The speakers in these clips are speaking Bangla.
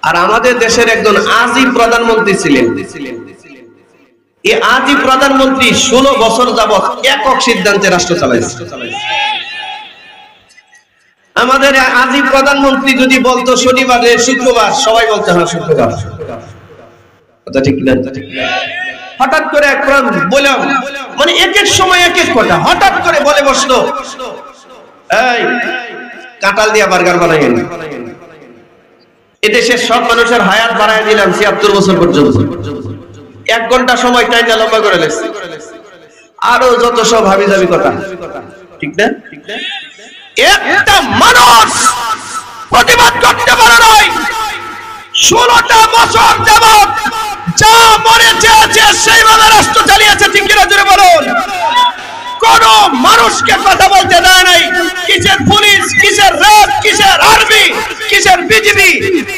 আর আমাদের দেশের একজন আজীব প্রধানমন্ত্রী ছিলেন। এই আজীব প্রধানমন্ত্রী 16 বছর যাবত একক সিদ্ধান্তে রাষ্ট্র চালাইছে। আমাদের আজীব প্রধানমন্ত্রী যদি বলতো শনিবারে শুক্রবার, সবাই বলতো হ্যাঁ শুক্রবার, কথা ঠিক না? হঠাৎ করে বললাম, মানে এক এক সময় এক এক কথা হঠাৎ করে বলে বসলো, এই কাঁঠাল দিয়া বার্গার বানাইয়েন, এদেশের সব মানুষের হায়াত বাড়ায় দিলাম ৭৬ বছর পর্যন্ত। 1 ঘন্টা সময় টাইমটা লম্বা করে লেছে, আরো যত সব হাবিজাবি কথা, ঠিক না? একটা মানুষ প্রতিবাদ করতে পারে নাই। 16টা বছর যাবত যা মনে চেয়েছে সেইভাবে রাষ্ট্র চালিয়েছে, ঠিক কিনা জোরে বলুন। কোন মানুষকে কথা বলতে দেয় নাই। কিসের পুলিশ, কিসের র্যাব, কিসের আর্মি, কিসের বিজিবি,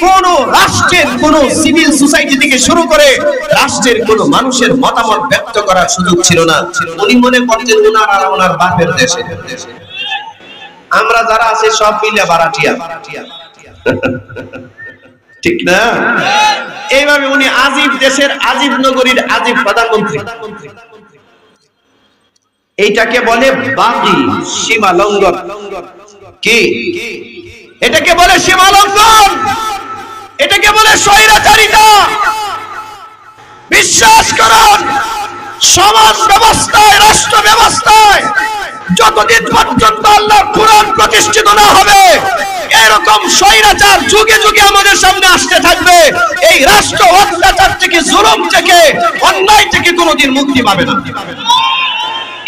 কোন রাষ্ট্রের কোন সিভিল সোসাইটি থেকে শুরু করে রাষ্ট্রের কোন মানুষের মতামত ব্যক্ত করার সুযোগ ছিল না। উনি মনে করতেন ওনার আর ওনার বাপের দেশে। আমরা যারা আছে সব মিলে বারাটিয়া, ঠিক না? এইভাবে উনি আজীব দেশের আজীব নগরীর আজীব প্রধানমন্ত্রী। এইটাকে বলে বাগী, সীমা লঙ্ঘন। কি এটাকে বলে সীমা লঙ্ঘন, এটাকে বলে স্বৈরাচারিতা। বিশ্বাস করুন, সমাজ ব্যবস্থায়, রাষ্ট্র ব্যবস্থায় যতদিন পর্যন্ত আল্লাহর কোরআন প্রতিষ্ঠিত না হবে, এরকম স্বৈরাচার যুগে যুগে আমাদের সামনে আসতে থাকবে। এই রাষ্ট্র অত্যাচার থেকে, জুলুম থেকে, অন্যায় থেকে কোনোদিন মুক্তি পাবে না।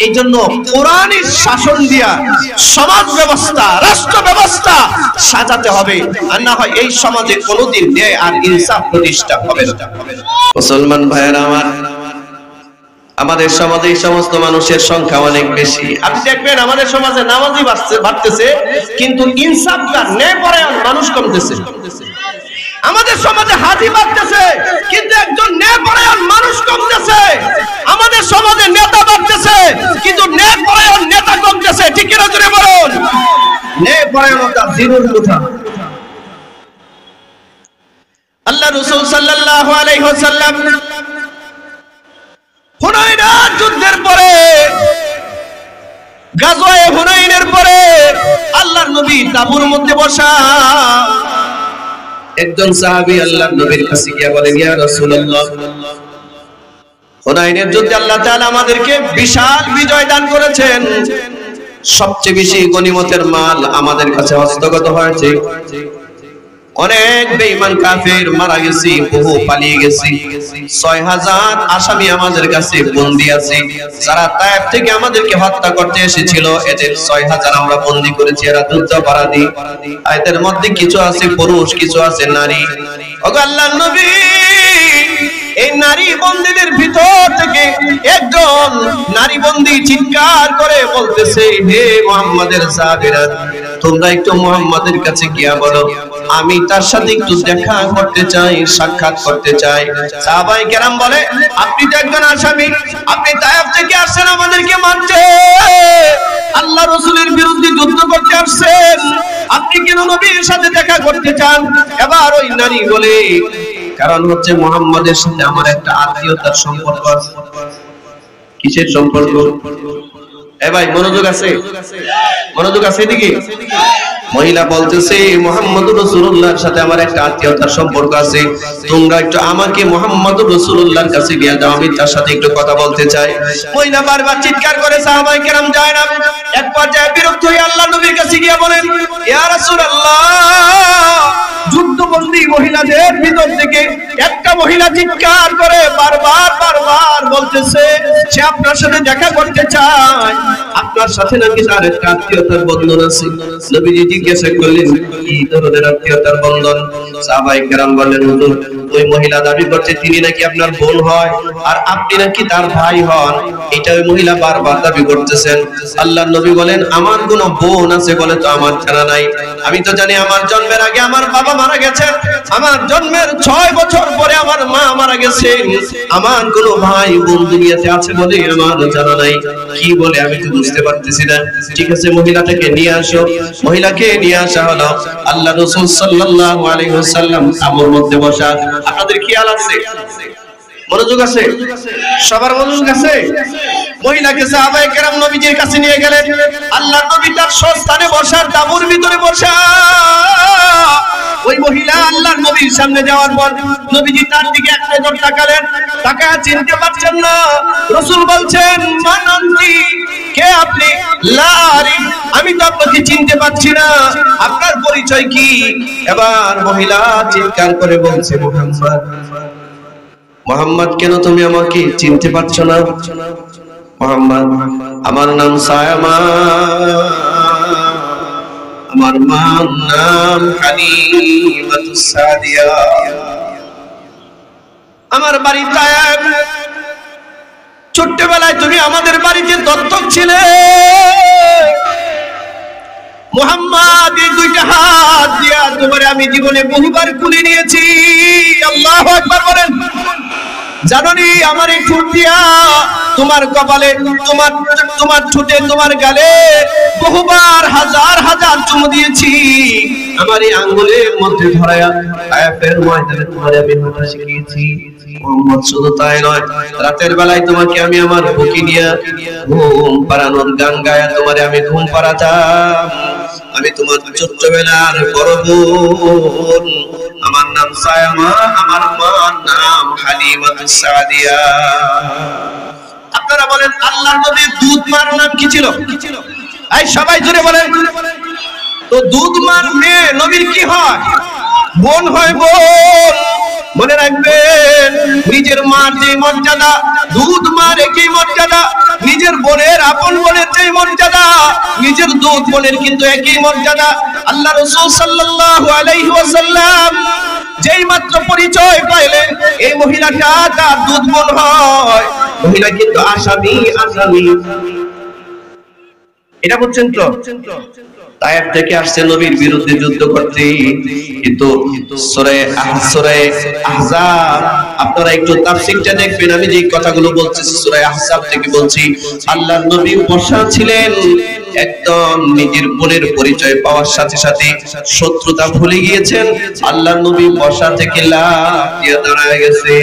এই জন্য কোরআনের শাসন দিয়া সমাজ ব্যবস্থা, রাষ্ট্র ব্যবস্থা সাজাতে হবে, আর না হয় এই সমাজে কোনোদিন ন্যায় আর ইনসাফ প্রতিষ্ঠা হবে না। মুসলমান ভাইয়েরা আমার, আমাদের সমাজে এই সমস্ত মানুষের সংখ্যা অনেক বেশি। আপনি দেখবেন আমাদের সমাজে নামাজি বাড়তেছে, কিন্তু ইনসাফগার, ন্যায়পরায়ণ মানুষ কমতেছে। আমাদের সমাজে হাজি বাড়তেছে, কিন্তু একজন ন্যায়পরায়ণ মানুষ কমতেছে। আমাদের সমাজে নেতা বাড়তেছে, কিন্তু ন্যায়পরায়ণ নেতা কমতেছে, ঠিক কিনা জোরে বলুন। ন্যায়পরায়ণতা জিরুর কথা। আল্লাহ রাসূল সাল্লাল্লাহু আলাইহি ওয়াসাল্লাম হুনাইনের যুদ্ধের পরে, গাজওয়ে হুনাইনের পরে আল্লাহর নবী তাঁবুর মধ্যে বসা। একজন সাহাবী আল্লাহর নবীর কাছে গিয়ে বলেন, ইয়া রাসূলুল্লাহ, হুনাইনের যুদ্ধে আল্লাহ তাআলা আমাদেরকে বিশাল বিজয় দান করেছেন, সবচেয়ে বেশি গনিমতের মাল আমাদের কাছে হস্তগত হয়েছে, অনেক বেঈমান কাফের মারা গেছে, বহু পালিয়ে গেছে, ৬০০০ আসামি আমাদের কাছে বন্দী আছে। যারা তায়েফ থেকে আমাদেরকে হত্যা করতে এসেছিল, এদের ৬০০০ আমরা বন্দী করেছি, এরা যুদ্ধাপরাধী। এদের মধ্যে কিছু আছে পুরুষ, কিছু আছে নারী। ওগো আল্লাহর নবী, এই নারী বন্দীদের ভিতর থেকে একজন নারী বন্দী চিৎকার করে বলতেছে, হে মুহাম্মাদের সাহাবীরা, তোমরা একটু মুহাম্মাদের কাছে গিয়া বলো, আমি তার সাথে একটু দেখা করতে চাই, সাক্ষাৎ করতে চাই। সাহাবায়ে কেরাম বলে, আপনি তো একজন আসামি, আপনি তায়েফ থেকে আসছেন আমাদেরকে মারতে, আল্লাহ রাসূলের বিরুদ্ধে যুদ্ধ করতে আসছেন, আপনি কেন নবীর সাথে দেখা করতে চান? এবার ওই নারী বলে, কারণ হচ্ছে মুহাম্মাদের সাথে আমার একটা আত্মীয়তার সম্পর্ক আছে। কিসের সম্পর্ক? এ ভাই মনোযোগ আছে, মনোযোগ আছে এদিকে। মহিলা বলতেছে, মুহাম্মদুর রাসূলুল্লাহর সাথে আমার একটা আত্মীয়তার সম্পর্ক আছে, তোমরা একটু আমাকে মুহাম্মদুর রাসূলুল্লাহর কাছে নিয়ে যাও, আমি তার সাথে একটু কথা বলতে চাই। মহিলা বারবার চিৎকার করে, সাহাবায়ে কেরাম যায় না। এক পর্যায়ে বিরক্ত হয়ে আল্লাহর নবীর কাছে গিয়ে বলেন, ইয়া রাসূলুল্লাহ, যুদ্ধবন্দী মহিলাদের ভিতর থেকে একটা মহিলা চিৎকার করে বারবার বলতেছে, সে আপনার সাথে দেখা করতে চায়, আপনার সাথে নাকি তার একটা আত্মীয়তার বন্ধন আছে। নবীজি জিজ্ঞাসা করলেন, কি ধরনের আত্মীয়তার বন্ধন? সাহাবায়ে কেরাম বললেন, হুজুর, ওই মহিলা দাবি করছে তিনি নাকি আপনার বোন হয়, আর আপনি নাকি তার ভাই হন, এটা ওই মহিলা বারবার দাবি করতেছেন। আল্লাহর নবী বলেন, আমার কোনো বোন আছে বলে তো আমার জানা নাই, আমি তো জানি আমার জন্মের আগে আমার বাবা মারা গেছেন, আমার জন্মের 6 বছর পরে আমার মা মারা গেছে, আমার কোনো ভাই বোন দুনিয়াতে আছে বলে আমার জানা নাই। কি বলে আমি তো বুঝতে পারতেছি না। ঠিক আছে, মহিলাটাকে নিয়ে আসো। মহিলাকে নিয়ে আসা হলো। আল্লাহ রাসূল সাল্লাল্লাহু আলাইহি ওয়াসাল্লাম তাঁবুর মধ্যে বসা। আপনাদের খেয়াল আছে? মনোযোগ আছে? সবার মনোযোগ আছে? মহিলাকে সাহাবায়ে কেরাম নবীজির কাছে নিয়ে গেলেন। আল্লাহর নবী তার স্থানে বসার, তাঁবুর ভিতরে বসা। ওই মহিলা আল্লাহর নবীর সামনে যাওয়ার পর নবীজি তার দিকে এক নজর তাকালেন, তাকায় চিনতে পারছেন না। রাসূল বলছেন, মান আনতি, কে আপনি? লা আরিফ, আমি তো আপনাকে চিনতে পারছি না, আপনার পরিচয় কি? এবার মহিলা চিৎকার করে বলছে, মুহাম্মদ। মুহাম্মদ, কেন তুমি আমাকে চিনতে পারছো না? মুহাম্মদ, আমার নাম সায়মা, আমার মার নাম হালিমাতুস সাদিয়া, আমার বাড়ি তায়েব। ছোট্টবেলায় তুমি আমাদের বাড়িতে দত্তক ছিলে। মুহাম্মদ, এই দুইটা হাত দিয়া তোমারে আমি জীবনে বহুবার কুলে নিয়েছি। আল্লাহু আকবার বলেন। জানোনি আমার এই ঠোঁট দিয়া তোমার কপালে, তোমার ঠোঁটে, তোমার গালে বহুবার হাজার হাজার চুমু দিয়েছি। আমার এই আঙ্গুলের মধ্যে ধরায়া আয়াতের ময়দানে তোমারে আমি হাঁটা শিখিয়েছি। মুহাম্মদ, শুধু তাই নয়, রাতের বেলায় তোমাকে আমি আমার বুকে নিয়ে ঘুম পাড়ানোর গান গায়া তোমারে আমি ঘুম পাড়াতাম। আমি তোমার ছোট্টবেলার বড় বোন, আমার নাম সায়মা, আমার মার নাম হালিমাতুস সাদিয়া। আপনারা বলেন, আল্লাহর নবীর দুধ মার নাম কি ছিল? এই সবাই জোরে বলেন তো। দুধ মার মেয়ে নবীর কি হয়? বোন হয়, বোন। মনে রাখবেন, নিজের মার যে মর্যাদা, দুধ মার একই মর্যাদা। নিজের বোনের, আপন বোনের যে মর্যাদা, নিজের দুধ বোনের কিন্তু একই মর্যাদা। আল্লাহ রাসূল সাল্লাল্লাহু আলাইহি ওয়াসাল্লাম যেই মাত্র পরিচয় পাইলেন এই মহিলাটা তার দুধ বোন হয়, মহিলা কিন্তু আসামি। এটা বুঝছেন তো? তায়েব থেকে আসছে নবীর বিরুদ্ধে যুদ্ধ করতে। কিন্তু সূরা আহজাব, আপনারা একটু তাফসীরটা দেখবেন। আমি যে কথাগুলো বলছি সূরা আহজাব থেকে বলছি। আল্লাহর নবী বসা ছিলেন, একদম নিজের বোনের পরিচয় পাওয়ার সাথে সাথে শত্রুতা ভুলে গিয়েছেন। আল্লাহর নবী বসা থেকে লাফ দিয়ে দাঁড়ায় গেছে।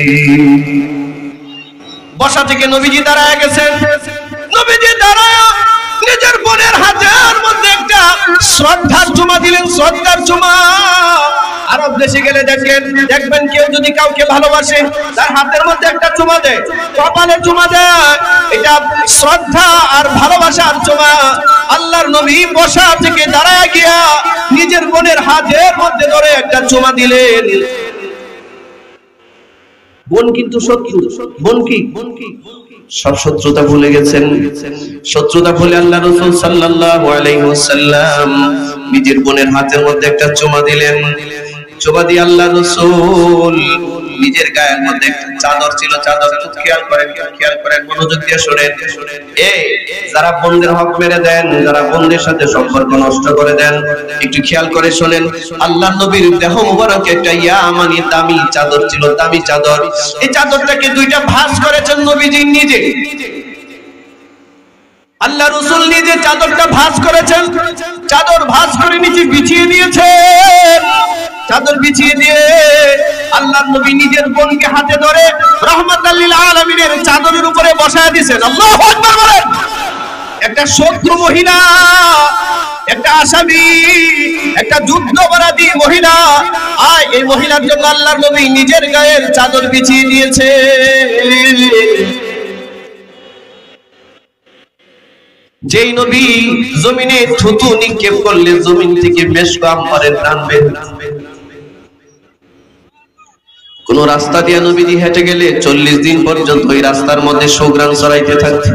বসা থেকে নবীজি দাঁড়ায় গেছেন। নবীজি দাঁড়ায় নিজের বোনের হাতের মধ্যে একটা শ্রদ্ধার চুমা দিলেন, শ্রদ্ধার চুমা। আরব দেশে গেলে দেখবেন কেউ যদি কাউকে ভালোবাসে তার হাতের মধ্যে একটা চুমা দেয়, কপালে চুমা দেয়, এটা শ্রদ্ধা আর ভালোবাসার চুমা। আল্লাহর নবী বসা থেকে দাঁড়ায় গিয়া নিজের বোনের হাতের মধ্যে ধরে একটা চুমা দিলেন। বোন কিন্তু শত্রু, বোন কি সব শত্রুতা ভুলে গেছেন। শত্রুতা ভুলে আল্লাহ রাসূল সাল্লাল্লাহু আলাইহি ওয়াসাল্লাম নিজের বোনের হাতের মধ্যে একটা চুমা দিলেন। চুমা দিয়ে আল্লাহ রাসূল নিজের গায়ের মধ্যে একটা চাদর ছিল, চাদর খেয়াল করেন, মনোযোগ দিয়ে শুনেন। এই যারা বোনদের হক মেরে দেন, যারা বোনদের সাথে সম্পর্ক নষ্ট করে দেন, একটু খেয়াল করে শুনেন। আল্লাহর নবীর দেহ মুবারকে একটা ইয়ামানি দামি চাদর ছিল, দামি চাদর। এই চাদরটাকে দুইটা ভাঁজ করেছেন নবীজি নিজে। আল্লাহ রাসূল নিজে চাদরটা ভাঁজ করেছেন। চাদর ভাঁজ করে নিচে বিছিয়ে দিয়েছেন। চাদর বিছিয়ে দিয়ে আল্লাহর নবী নিজের বোনকে হাতে ধরে রাহমাতাল লিল আলামিনের চাদরের উপরে বসায় দিয়েছেন। আল্লাহু আকবার বলেন। একটা শত্রু মহিলা, একটা আসামি, একটা যুদ্ধাপরাধী মহিলা, আর এই মহিলার জন্য আল্লাহর নবী নিজের গায়ের চাদর বিছিয়ে দিয়েছে। যেই নবী জমিনে থুতু নিক্ষেপ করলে জমিন থেকে বেশ আম্বারের টান বের হয়। কোন রাস্তা দিয়ে নবীজি হেঁটে গেলে 40 দিন পর্যন্ত ওই রাস্তার মধ্যে সুঘ্রাণ ছড়াইতে থাকত।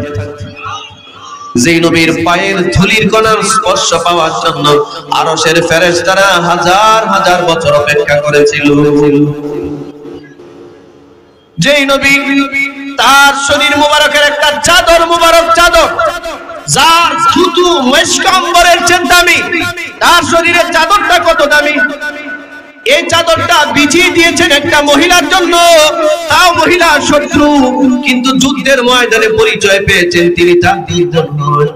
যেই নবীর পায়ের ধুলির কণার স্পর্শ পাওয়ার জন্য আরশের ফেরেশতারা হাজার হাজার বছর অপেক্ষা করেছিল। যেই নবী তার শরীর মুবারকের একটা চাদর, মুবারক চাদর, যার থুতু মেশক আম্বরের চেয়ে দামি, তার শরীরের চাদরটা কত দামি। এই চাদরটা বিছিয়ে দিয়েছেন একটা মহিলার জন্য, তাও মহিলা শত্রু, কিন্তু যুদ্ধের ময়দানে পরিচয় পেয়েছেন তিনি তার দুর্বল নয়।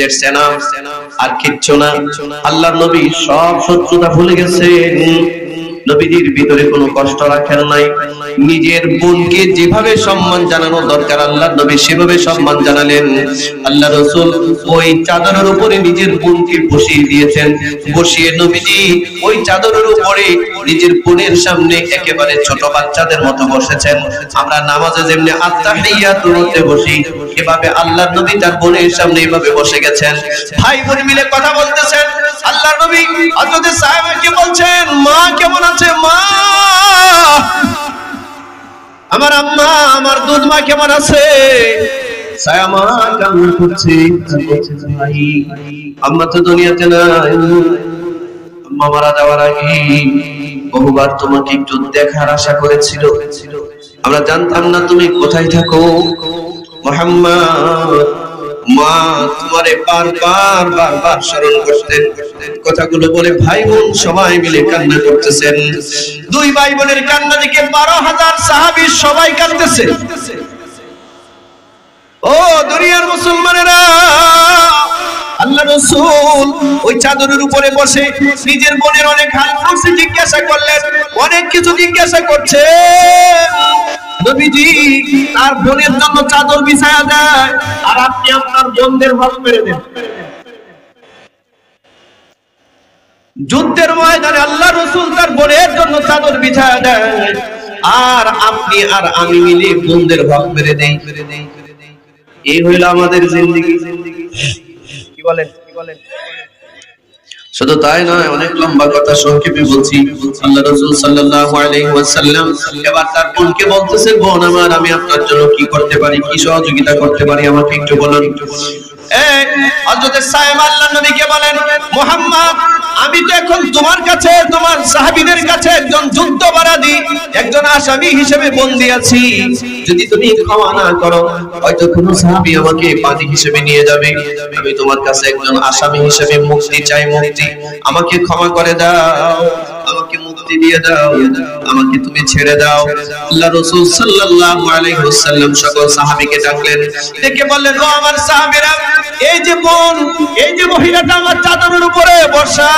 দেখছেন না আর কিচ্ছু না, আল্লাহর নবী সব শত্রুতা ভুলে গেছেন। নবীজির ভিতরে কোনো কষ্ট রাখেন নাই। নিজের বোনকে যেভাবে সম্মান জানানো দরকার আল্লাহর নবী সেভাবে সম্মান জানালেন। আল্লাহ রাসূল ওই চাদরের উপরে নিজের বোনকে বসিয়ে দিয়েছেন। বসিয়ে নবীজি ওই চাদরের উপরে নিজের বোনের সামনে একেবারে ছোট বাচ্চাদের মতো বসেছেন। আমরা নামাজে যেমনি আত্তাহিয়াতুর মধ্যে বসি, এভাবে আল্লাহর নবী তার বোনের সামনে এভাবে বসে গেছেন। ভাই বোন মিলে কথা বলতেছেন। আল্লাহর নবী হযরত সাহাবাকে বলছেন, মা কেমন আছে মা? আমার আম্মা, আমার দুধ মা কেমন আছে? সায়ামা কান্না করছে, বলছে ভাই আম্মা তো দুনিয়াতে নাই, আম্মা মারা যাওয়ার আগে বহুবার তোমাকে একটু দেখার আশা করেছিল, আমরা জানতাম না তুমি কোথায় থাকো মুহাম্মদ। মা তোমারে বারবার স্মরণ করতেন। কথাগুলো বলে ভাই বোন সবাই মিলে কান্না করতেছেন। দুই ভাই বোনের কান্না দেখে 12,000 সাহাবী সবাই কাঁদতেছে। ও দুনিয়ার মুসলমানেরা, আল্লাহ রাসূল ওই চাদরের উপরে বসে নিজের বোনের অনেক হাল খুশি জিজ্ঞাসা করলেন, অনেক কিছু জিজ্ঞাসা করছে। নবীজি তার বোনের জন্য চাদর বিছায়া দেয়, আর আপনি আপনার বোনদের ভাগ মেরে দেন। যুদ্ধের ময়দানে আল্লাহ রাসূল তার বোনের জন্য চাদর বিছায়া দেয়, আর আপনি আর আমি মিলে বোনদের ভাগ মেরে দেই। এই হইল আমাদের জিন্দেগি। কি বলেন? শুধু তাই নয়, অনেক লম্বা কথা সংক্ষেপে বলছি। আল্লাহ রাসূল সাল্লাল্লাহু আলাইহি ওয়াসাল্লাম এবার তার বোনকে বলতেছে, বোন আমার, আমি আপনার জন্য কি করতে পারি, কি সহযোগিতা করতে পারি, আমাকে একটু বলুন। হযরত সাইমা আল্লাহর নবীকে বলেন, মুহাম্মদ আমি তো এখন তোমার কাছে, তোমার সাহাবীদের কাছে একজন যুদ্ধবাদী, একজন আসামি হিসেবে বন্দী আছি। যদি তুমি ক্ষমা না করো, হয়তো কোনো সাহাবী আমাকে বাদী হিসেবে নিয়ে যাবে। আমি তোমার কাছে একজন আসামি হিসেবে মুক্তি চাই, মুক্তি আমাকে ক্ষমা করে দাও, আমাকে মুক্তি দিয়ে দাও, আমাকে তুমি ছেড়ে দাও। আল্লাহ রাসূল সাল্লাল্লাহু আলাইহি ওয়াসাল্লাম সকল সাহাবীকে ডাকলেন, ডেকে বললেন, ও আমার সাহাবীরা, এই যে বোন, এই যে মহিলাটা আমার চাদরের উপরে বসা,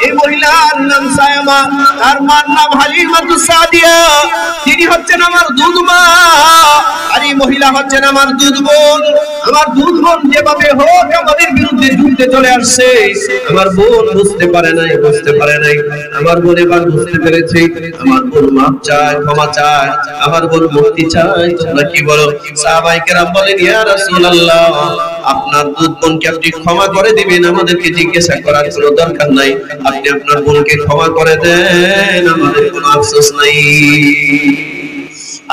এই মহিলার নাম সায়ামা, তার মার নাম হালিমাতুস সাদিয়া, তিনি হচ্ছেন আমার দুধ মা, আর এই মহিলা হচ্ছেন আমার দুধ বোন। আমার দুধ বোন যেভাবে হোক আমাদের বিরুদ্ধে যুদ্ধে চলে আসছে, আমার বোন বুঝতে পারে নাই, আমার বোন এবার বুঝতে পেরেছে। আমার বোন মাফ চায়, ক্ষমা চায়, আমার বোন মুক্তি চায়। তোমরা কি বলো? সাহাবায়ে কেরাম বলেন, ইয়া রাসূলুল্লাহ, আপনার দুধ বোনকে আপনি ক্ষমা করে দিবেন, আমাদেরকে জিজ্ঞাসা করার কোনো দরকার নাই। আপনি আপনার বোনকে ক্ষমা করে দেন, আমাদের কোনো আফসোস নাই।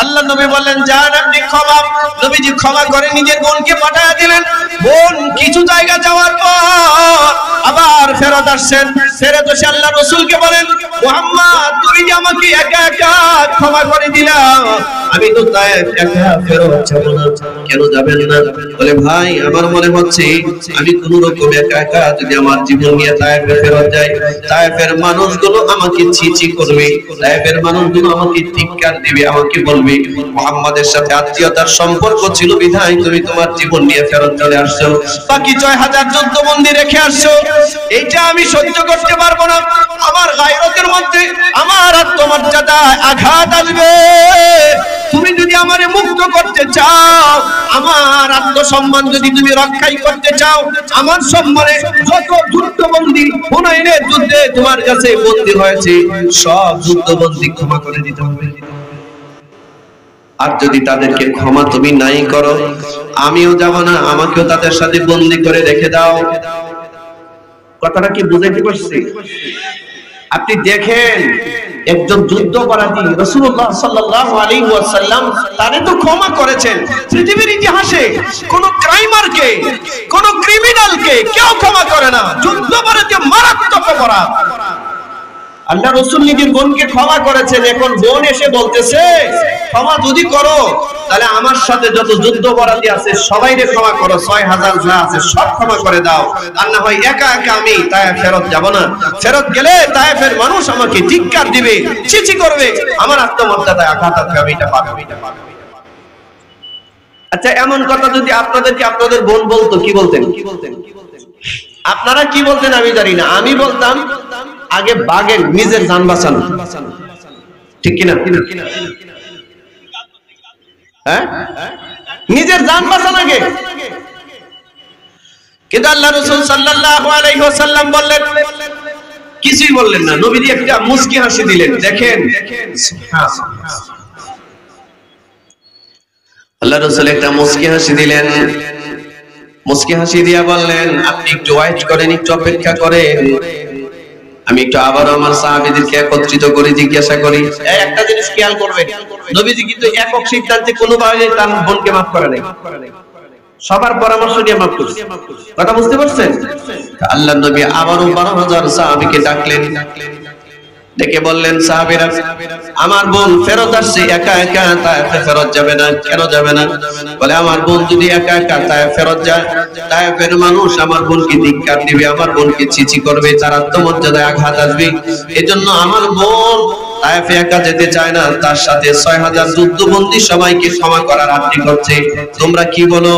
আল্লাহ নবী বললেন, যান আপনি ক্ষমা। নবীজি ক্ষমা করে নিজের বোনকে পাঠিয়ে দিলেন। বোন কিছু জায়গা যাওয়ার পর আবার ফেরত আসছেন। ফেরত এসে আল্লাহ রাসূলকে বলেন, মুহাম্মদ তুমি যে আমাকে একা একা ক্ষমা করে দিলা, আমি তো তাই একা ফেরত যাব না। কেন যাবেন না? বলে, ভাই আমার মনে হচ্ছে আমি কোন রকম একা একা যদি আমার জীবন নিয়ে তায়েফে ফেরত যাই, তায়েফের মানুষগুলো আমাকে ছিছি করবে, তায়েফের মানুষগুলো আমাকে ধিক্কার দিবে, আমাকে বলবে মুহাম্মাদের সাথে আত্মীয়তার সম্পর্ক ছিল বিধায় তুমি তোমার জীবন নিয়ে ফেরত চলে আসছো, বাকি 6000 যুদ্ধবন্দী রেখে আসছো। এইটা আমি সহ্য করতে পারবো না। আমার গায়রতের মধ্যে, আমার আত্মমর্যাদায় আঘাত আসবে। তুমি যদি আমারে মুক্ত করতে চাও, আমার আত্মসম্মান যদি তুমি রক্ষাই করতে চাও, আমার সম্মানে যত যুদ্ধবন্দী হুনাইনের যুদ্ধে তোমার কাছে বন্দী হয়েছে সব যুদ্ধবন্দী ক্ষমা করে দিতে হবে। আর যদি তাদেরকে ক্ষমা তুমি নাই করো, আমিও যাব না, আমাকেও তাদের সাথে বন্দী করে রেখে দাও। কথাটা কি বুঝাইতে পারছি? আপনি দেখেন, একজন যুদ্ধপরাধী রাসূলুল্লাহ সাল্লাল্লাহু আলাইহি ওয়াসাল্লাম তারে তো ক্ষমা করেছেন। পৃথিবীর ইতিহাসে কোন ক্রাইমারকে, কোন ক্রিমিনালকে কেউ ক্ষমা করে না। যুদ্ধপরাধী মারাত্মক অপরাধ। আল্লাহ রাসূল নিজের বোনকে ক্ষমা করেছেন, এখন বোন এসে বলতেছে ক্ষমা যদি করো তাহলে আমার সাথে যত যুদ্ধাপরাধী আছে সবাইকে ক্ষমা করো, 6000 যা আছে সব ক্ষমা করে দাও, আর না হয় একা একা আমি তায়েফ ফেরত যাব না। ফেরত গেলে তায়েফের মানুষ আমাকে ধিক্কার দিবে, চিচি করবে, আমার আত্মমর্যাদায় আঘাত আসবে, আমি এটা পারবো। আচ্ছা, এমন কথা যদি আপনাদেরকে আপনাদের বোন বলতো, কি বলতেন? আপনারা কি বলতেন আমি জানি না, আমি বলতাম আগে বাগের নিজের জান বাঁচানো, ঠিক কিনা? হ্যাঁ, নিজের জান বাঁচানো আগে। কিন্তু আল্লাহ রাসূল সাল্লাল্লাহু আলাইহি ওয়াসাল্লাম বললেন, কিছুই বললেন না, নবীজি একটা মুস্কি হাসি দিলেন। দেখেন আল্লাহ রাসূল একটা মুস্কি হাসি দিলেন, মুস্কি হাসি দিয়া বললেন, আপনি একটু ওয়েট করেন, একটু অপেক্ষা করেন, আমি একটু আবার আমার সাহাবীদেরকে একত্রিত করে জিজ্ঞাসা করি। একটা জিনিস খেয়াল করবেন, নবীজি কিন্তু একক সিদ্ধান্তে কোনোভাবে তার বোনকে মাফ করে নাই, সবার পরামর্শ নিয়ে মাফ করেছে। কথা বুঝতে পারছেন? আল্লাহ নবী আবারও 12000 সাহাবীকে ডাকলেন, ডেকে বললেন, সাহাবীরা আমার বোন ফেরত আসছে, একা একা তায়েফে ফেরত যাবে না। কেন যাবে না? বলে আমার বোন যদি একা একা তায়েফ ফেরত যায়, তায়েফের মানুষ আমার বোনকে ধিক্কার দিবে, আমার বোনকে চিচি করবে, তার আত্মমর্যাদায় আঘাত আসবে। এজন্য আমার বোন তায়েফে একা যেতে চায় না, তার সাথে 6000 যুদ্ধবন্দী সবাইকে ক্ষমা করার আর্জি করছে। তোমরা কি বলো?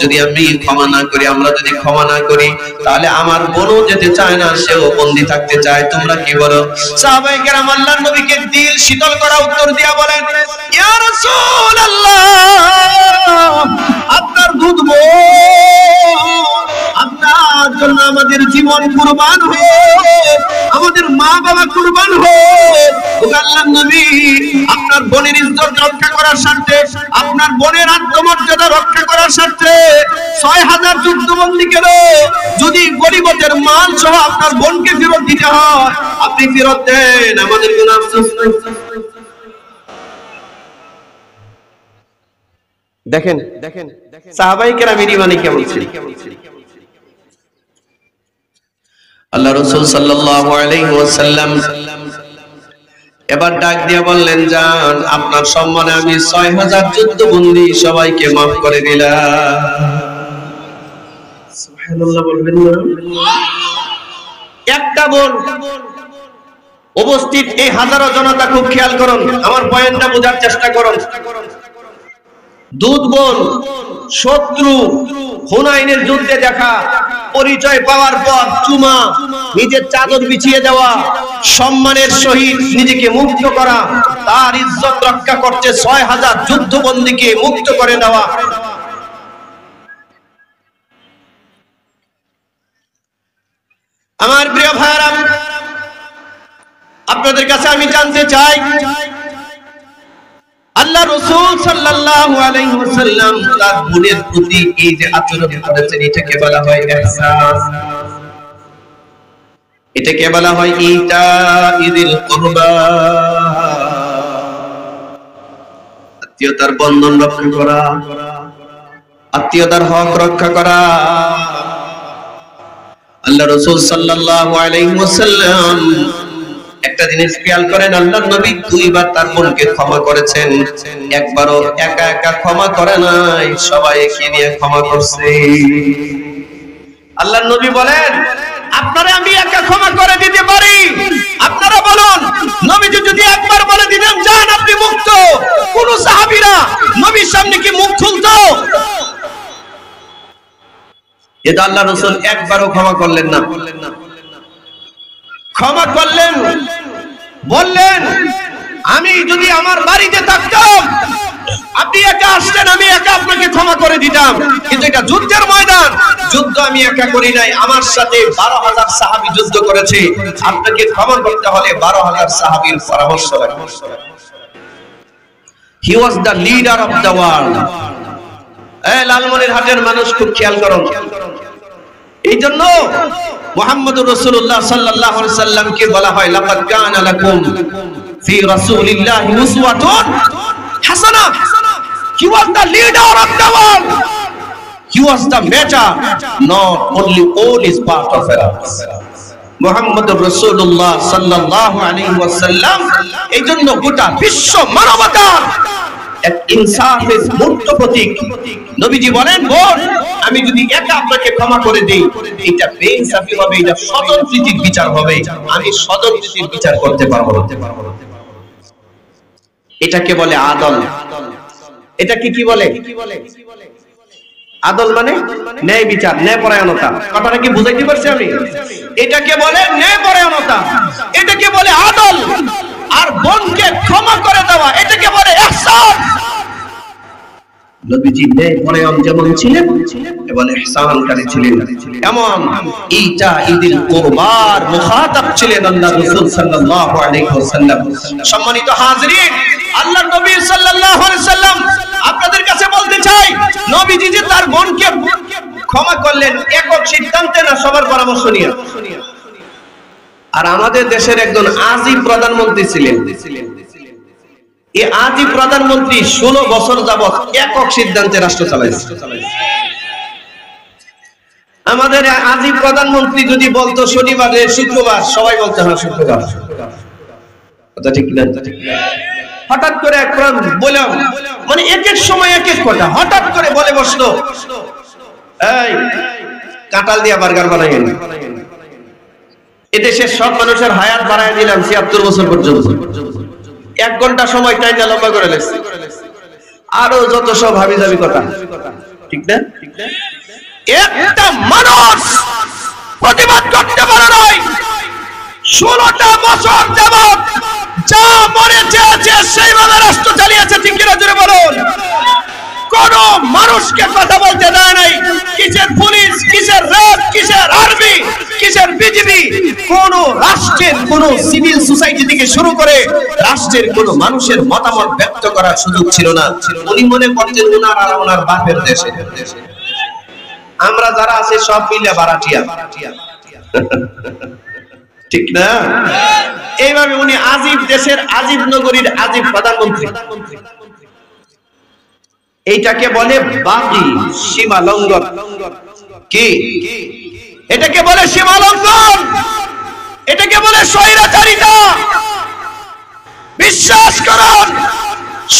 যদি আমি ক্ষমা না করি, আমরা যদি ক্ষমা না করি, তাহলে আমার বোনও যেতে চায় না, সেও বন্দী থাকতে চায়। তোমরা কি বলো? সাহাবায়ে কেরাম আল্লাহর নবীকে দিল শীতল করা উত্তর দিয়া বলেন, ইয়া রাসূলুল্লাহ, আপনার দুধ আপনার জন্য আমাদের জীবন কুরবান হোক, আমাদের মা বাবা কুরবান হোক। আল্লাহর নবী আপনার বোনের ইজ্জত রক্ষা করার স্বার্থে, আপনার বোনের আত্মমর্যাদা রক্ষা করার স্বার্থে 6000 যুদ্ধবন্দীকে যদি গরিবতের মাল সহ আপনার বোনকে ফেরত দিতে হয়, আপনি ফেরত দেন, আমাদের কোনো আফসোস নাই। দেখেন দেখেন সাহাবায়ে কেরামের ঈমানে কেমন ছিল। আল্লাহ রাসূল সাল্লাল্লাহু আলাইহি ওয়াসাল্লাম এবার ডাক দিয়ে বললেন, যান, আপনার সম্মানে আমি 6000 যুদ্ধবন্দী সবাইকে maaf করে দিলাম। সুবহানাল্লাহ বলবেন না? একটা বোন উপস্থিত, এই হাজারো জনতা খুব খেয়াল করুন, আমার পয়েন্টটা বোঝার চেষ্টা করুন। দুধ বোন, শত্রু, হুনাইনের যুদ্ধে দেখা, পরিচয় পাওয়ার পর চুমা, নিজের চাদর বিছিয়ে দেওয়া, সম্মানের সহিত নিজেকে মুক্ত করা, তার ইজ্জত রক্ষা করতে 6000 যুদ্ধবন্দীকে মুক্ত করে দেওয়া। আমার প্রিয় ভাইরা, আপনাদের কাছে আমি জানতে চাই, আল্লাহ রাসূল সাল্লাল্লাহু আলাইহি ওয়াসাল্লাম তার বোনের প্রতি এই যে আচরণ করেছেন, এটাকে বলা হয় ইহসান, এটাকে বলা হয় ইতাইযিল কুরবা, আত্মীয়তার বন্ধন রক্ষা করা, আত্মীয়তার হক রক্ষা করা। আল্লাহ রাসূল সাল্লাল্লাহু আলাইহি ওয়াসাল্লাম একটা জিনিস খেয়াল করেন, আল্লাহর নবী 2 বার তার বোনকে ক্ষমা করেছেন, একবারও একা একা ক্ষমা করে নাই, সবাইকে নিয়ে ক্ষমা করছে। আল্লাহর নবী বলেন, আপনারা আমি একা ক্ষমা করে দিতে পারি, আপনারা বলুন, নবীজি যদি একবার বলে দিতেন যান আপনি মুক্ত, কোন সাহাবীরা নবীর সামনে কি মুখ খুলতো? এটা আল্লাহ রাসূল একবারও ক্ষমা করলেন না। ক্ষমা করলেন, বললেন, আমি যদি আমার বাড়িতে থাকতাম, আপনি একা আসতেন, আমি একা আপনাকে ক্ষমা করে দিতাম, কিন্তু এটা যুদ্ধের ময়দান, যুদ্ধ আমি একা করি নাই, আমার সাথে 12000 সাহাবী যুদ্ধ করেছে, আপনাকে ক্ষমা করতে হলে 12000 সাহাবীর পরামর্শ লাগবে। He was the leader of the world. এই লালমনিরহাটের মানুষ খুব খেয়াল করুন, এই জন্য মুহাম্মদুর রাসূলুল্লাহ সাল্লাল্লাহু আলাইহি ওয়াসাল্লামকে বলা হয় লাকাদ কানা লাকুম ফি রাসূলিল্লাহি উসওয়াতুন হাসানাহ। He was the leader of the world. He was the matter, not only all is part of us. মুহাম্মদুর রাসূলুল্লাহ সাল্লাল্লাহু আলাইহি ওয়াসাল্লাম এইজন্য গোটা বিশ্ব মানবতার এক ইনসাফের মূর্ত প্রতীক। নবীজি বলেন, বোন আমি যদি একা আপনাকে ক্ষমা করে দেই এটা বেইনসাফি হবে, এটা স্বজনপ্রীতির বিচার হবে, আমি স্বজনপ্রীতির বিচার করতে পারবো না। এটাকে বলে আদল। এটাকে কি বলে? আদল মানে ন্যায় বিচার, ন্যায়পরায়ণতা। কথাটা কি বুঝাইতে পারছি আমি? এটাকে বলে ন্যায়পরায়ণতা, এটাকে বলে আদল। আর বোনকে ক্ষমা করে দেওয়া এটাকে বলে ইহসান। নবীজি ন্যায়পরায়ণ যেমন ছিলেন এবং ইহসানকারী ছিলেন, এমন ঈদা ঈদুল কুরবার মুখাতাব ছিলেন আল্লাহর রাসূল সাল্লাল্লাহু আলাইহি ওয়াসাল্লাম। সম্মানিত হাজিরিন, আল্লাহর নবী সাল্লাল্লাহু আলাইহি ওয়াসাল্লাম আপনাদের কাছে বলতে চাই, নবীজি যে তার বোনকে ক্ষমা করলেন একক সিদ্ধান্তে না, সবার পরামর্শ নিয়ে। আর আমাদের দেশের একজন আজীব প্রধানমন্ত্রী ছিলেন। এই আজীব প্রধানমন্ত্রী 16 বছর যাবত একক সিদ্ধান্তে রাষ্ট্র চালাইছে। আমাদের আজীব প্রধানমন্ত্রী যদি বলতো শনিবারে শুক্রবার, সবাই বলতো হ্যাঁ শুক্রবার। কথা ঠিক না? হঠাৎ করে একবার বললাম, মানে এক এক সময় এক এক কথা হঠাৎ করে বলে বসলো, এই কাঁঠাল দিয়া বার্গার বানাইয়েন। এদেশের সব মানুষের হায়াত বাড়ায় দিলাম ৭৬ বছর পর্যন্ত। 1 ঘন্টা সময় টাইমটা লম্বা করে লেছে, আরো যত সব হাবি যাবি কথা। ঠিক না? একটা মানুষ প্রতিবাদ করতে পারে নাই 16টা বছর যাবত যা মনে চেয়েছে সেইভাবে রাষ্ট্র চালিয়েছে। ঠিক কিনা জোরে বলুন। কোন মানুষকে কথা বলতে দেয় নাই। কিসের পুলিশ, কিসের র্যাব, কিসের আর্মি, কিসের বিজিবি, কোন রাষ্ট্রের কোন সিভিল সোসাইটি থেকে শুরু করে রাষ্ট্রের কোন মানুষের মতামত ব্যক্ত করার সুযোগ ছিল না। উনি মনে করতেন ওনার আর ওনার বাপের দেশে। আমরা যারা আছে সব মিলে বারাটিয়া। ঠিক না? এইভাবে উনি আজীব দেশের আজীব নগরীর আজীব প্রধানমন্ত্রী। এইটাকে বলে বাগী, সীমা লঙ্ঘন। কি এটাকে বলে সীমা লঙ্ঘন, এটাকে বলে স্বৈরাচারিতা। বিশ্বাস করুন,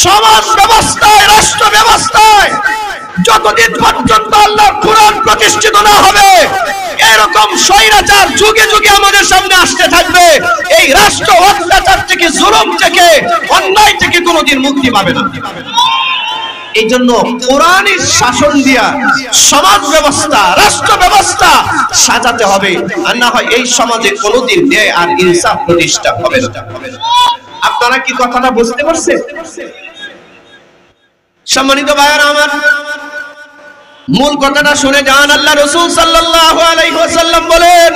সমাজ ব্যবস্থায়, রাষ্ট্র ব্যবস্থায় যতদিন পর্যন্ত আল্লাহর কোরআন প্রতিষ্ঠিত না হবে, এরকম স্বৈরাচার যুগে যুগে আমাদের সামনে আসতে থাকবে। এই রাষ্ট্র অত্যাচার থেকে, জুলুম থেকে, অন্যায় থেকে কোনোদিন মুক্তি পাবে না। এই জন্য কোরআনের শাসন দিয়া সমাজ ব্যবস্থা, রাষ্ট্র ব্যবস্থা সাজাতে হবে, আর না হয় এই সমাজে কোনোদিন ন্যায় আর ইনসাফ প্রতিষ্ঠা হবে না। আপনারা কি কথাটা বুঝতে পারছেন? সম্মানিত ভাইরা আমার, মূল কথাটা শুনে যান। আল্লাহ রাসূল সাল্লাল্লাহু আলাইহি ওয়াসাল্লাম বলেন,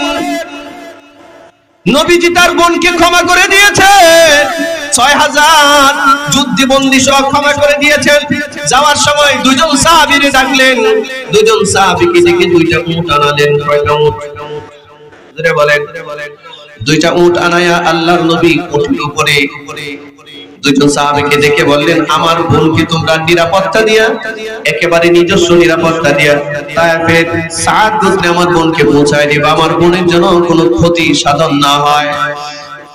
নবীজি তার বোনকে ক্ষমা করে দিয়েছেন। ৬০০০ যুদ্ধবন্দী সহ ক্ষমা করে দিয়েছেন। যাওয়ার সময় দুজন সাহাবীকে ডাকলেন। দুজন সাহাবীকে ডেকে 2টা উট আনালেন। কয়টা উট? জোরে বলেন। 2টা উট আনায়া আল্লাহর নবী উটের উপরে দুজন সাহাবীকে ডেকে বললেন, আমার বোনকে তোমরা নিরাপত্তা দিয়া, একেবারে নিজস্ব নিরাপত্তা দিয়া তায়েফের সাদ গোত্রে আমার বোনকে পৌঁছায় দিবা, আমার বোনের জন্য কোনো ক্ষতি সাধন না হয়।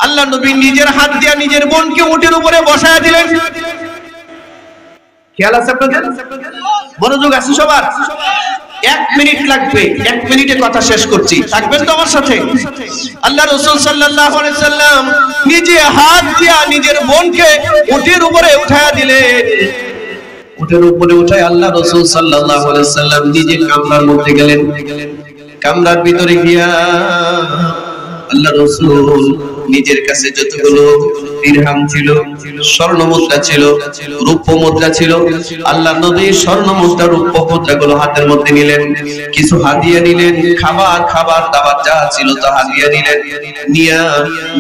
আল্লাহ নবী নিজের হাত দিয়া নিজের বোনকে উটের উপরে বসায় দিলেন। খেয়াল আছে আপনাদের? মনোযোগ আছে সবার? 1 মিনিট লাগবে, 1 মিনিটে কথা শেষ করছি, থাকবেন তো আমার সাথে? আল্লাহ রাসূল সাল্লাল্লাহু আলাইহি সাল্লাম নিজে হাত দিয়া নিজের বোনকে উটের উপরে উঠায়া দিলেন। উটের উপরে উঠায় আল্লাহ রাসূল সাল্লাল্লাহু আলাইহি সাল্লাম নিজে কামরার মধ্যে গেলেন। কামরার ভিতরে গিয়া আল্লাহ রাসূল নিজের কাছে যতগুলো দিরহাম ছিল, স্বর্ণ মুদ্রা ছিল, রূপ্য মুদ্রা ছিল, আল্লাহ নবী স্বর্ণ মুদ্রা, রূপ্য মুদ্রাগুলো হাতের মধ্যে নিলেন। কিছু হাদিয়া নিলেন, খাবার দাবার যা ছিল তা হাদিয়া নিলেন। নিয়া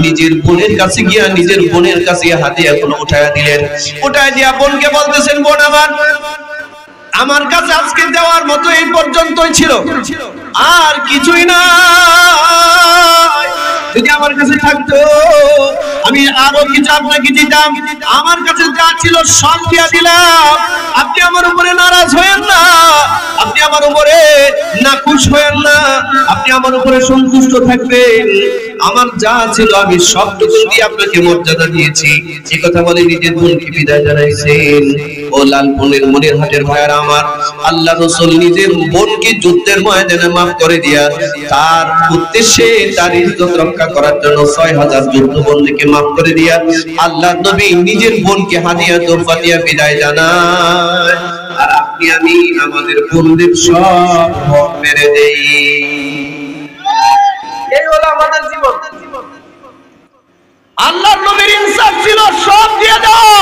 নিজের বোনের কাছে গিয়া নিজের বোনের কাছে হাদিয়াগুলো উঠায়া দিলেন। উঠায় দিয়া বোনকে বলতেছেন, বোন আমার কাছে আজকে দেওয়ার মতো এই পর্যন্তই ছিল, আর কিছুই না। যদি আমার কাছে থাকতো আমি আরো কিছু আপনাকে দিতাম। আমার কাছে যা ছিল সব দিয়া দিলাম। আপনি আমার উপরে নারাজ হয়েন না, আপনি আমার উপরে নাখুশ হয়েন না, আপনি আমার উপরে সন্তুষ্ট থাকবেন। আমার যা ছিল আমি সবটুকু দিয়ে আপনাকে মর্যাদা দিয়েছি। এই কথা বলে নিজের বোনকে বিদায় জানাইছেন। ও লালপুরের মনিরহাটের ভাইয়ারা আমার, আল্লাহ রাসূল নিজের বোনকে যুদ্ধের ময়দানে মাফ করে দিয়া তার উদ্দেশ্যে তার ইজ্জত রক্ষা করার জন্য ৬০০০ যুদ্ধ বন্দীকে মাফ করে দিয়া আল্লাহ নবী নিজের বোনকে হাদিয়া তোহফা দিয়া বিদায় জানায়। আর আপনি আমি আমাদের বোনদের সব হক মেরে দেই। এই হলো আমাদের জীবন। আল্লাহর নবীর ইনসাফ ছিল সব দিয়ে দাও।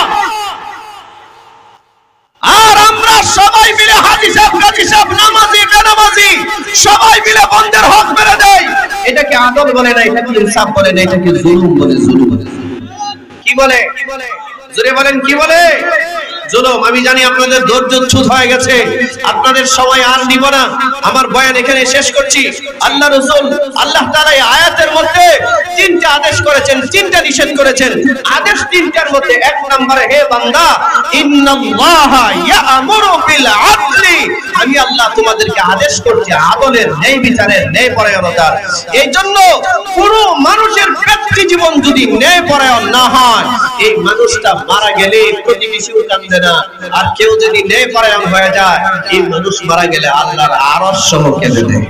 আর আমরা সবাই মিলে হাজী সাহেব, গাজী সাহেব, নামাজি বেনামাজি সবাই মিলে বন্ধের হক মেরে দেই। এটাকে আদল বলে না, এটাকে ইনসাফ বলে না, এটাকে জুলুম বলে। জুলুম কি বলে? জোরে বলেন কি বলে? জুলুম। আমি জানি আপনাদের ধৈর্য ছুত হয়ে গেছে, আপনাদের সময় আর নিব না, আমার বয়ান এখানে শেষ করছি। আল্লাহ রাসূল, আল্লাহ তাআলা এই আয়াতের মধ্যে তিনটা আদেশ করেছেন, তিনটা নিষেধ করেছেন। আদেশ তিনটার মধ্যে এক নম্বরে, হে বান্দা, ইন্নাল্লাহা ইয়া'মুরু বিল আদলি, আমি আল্লাহ তোমাদেরকে আদেশ করছি আদলের, ন্যায় বিচারের, ন্যায় পরায়ণতার। এই জন্য কোন মানুষের ব্যক্তি জীবন যদি ন্যায় পরায়ণ না হয়, এই মানুষটা মারা গেলে প্রতিবেশীও কাঁদবে না। আর কেউ যদি ন্যায় পরায়ণ হয়ে যায়, এই মানুষ মারা গেলে আল্লাহর আরশ সহ কেঁদে দেয়।